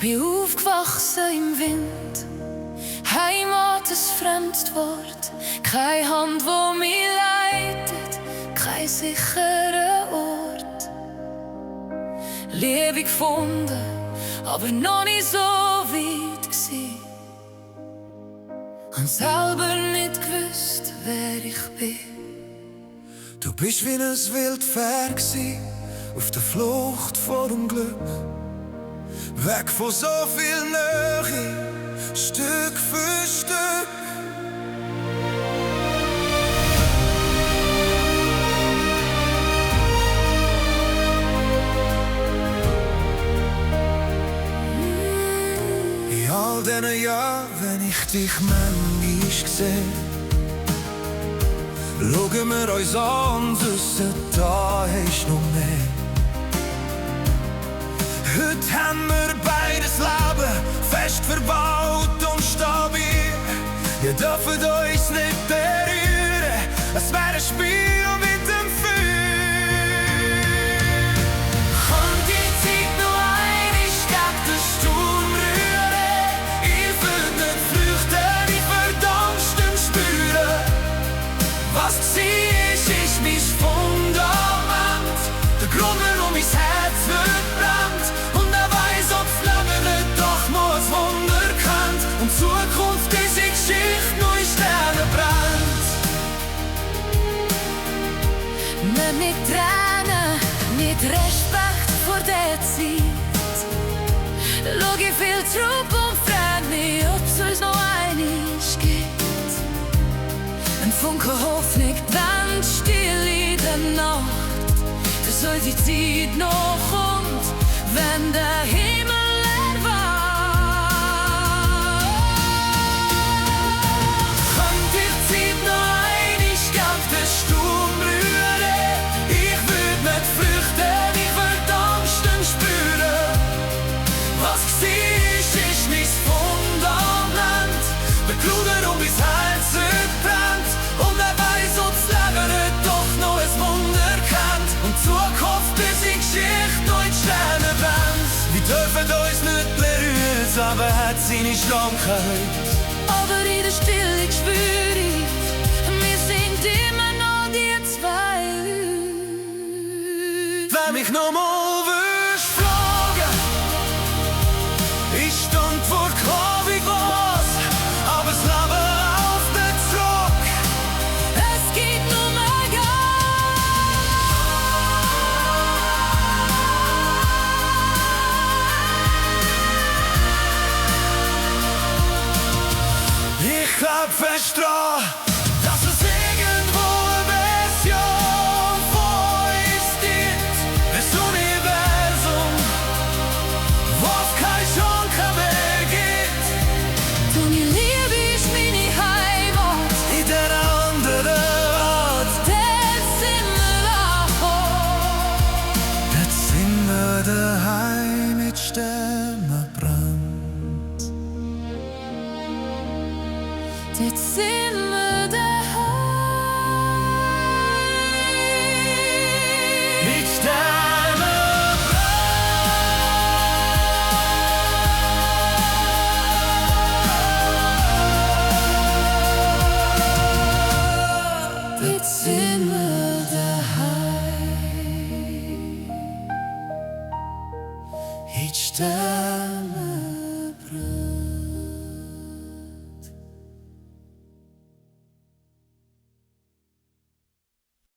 bin aufgewachsen im Wind, Heimat ein Fremdwort, keine Hand, wo mich leitet, kein sicherer Ort. Liebe gefunden, aber noch nicht so weit gsi. Und selber nicht gewusst, wer ich bin. Du bist wie ein Wildpferd gsi, auf der Flucht vor dem Glück. Weg von so viel Nähe, Stück für Stück. In all diesen Jahren, wenn ich dich manchmal sehe, schauen wir uns an und wissen, da ist noch mehr. Heute haben wir beides Leben fest verbaut und stabil. Wir dürfen uns nicht berühren, es wäre ein Spiel mit dem Feuer. Und die Zeit noch einmal gegen den Sturm rühren. Ich will nicht flüchten, ich will Angst spüren. Was ist mein Fundament, der Grund, warum mein Herz wird brennt. Und er weiß, ob das Leben nicht doch noch ein Wunder kennt. Und Zukunft ist die Geschichte, nur in Sternen brennt. Nicht mit Tränen, mit Respekt vor der Zeit. Schau ich viel zurück und frag mich, ob es uns noch einmal gibt. Ein Funke Hoffnung brennt still in der Nacht, dass soll die Zeit noch kommt, wenn der Himmel erwacht. Und die Zeit noch einmal gegen den Sturm rühren. Ich will nicht flüchten, ich will Angst spüren. Was ist mein Fundament, der Grund, warum mein Herz heute brennt. Und er weiß, ob das Leben nicht doch noch ein Wunder kennt. Und Zukunft ist die Geschichte, nur in Sternen brennt. Wir dürfen uns nicht berühren, das Leben hat seine Schlankheit. Aber in der Stille spür ich, wir sind immer noch die zwei Leute. Wenn mich noch mal würdest fragen, ich stand vor klar wie Glas, aber das Leben läuft nicht zurück. Es geht nur mehr Ich glaub fest dran, dass es irgendwo eine Version von uns gibt. Ein Universum, wo es keine Schranke mehr gibt. Deine Liebe ist meine Heimat, In der anderen Welt, dort sind wir angekommen. dort sind wir daheim mit Sternenbrand. Dort sind wir daheim. Mit Sternenbrand. Dort sind wir daheim. Mit Sternenbrand.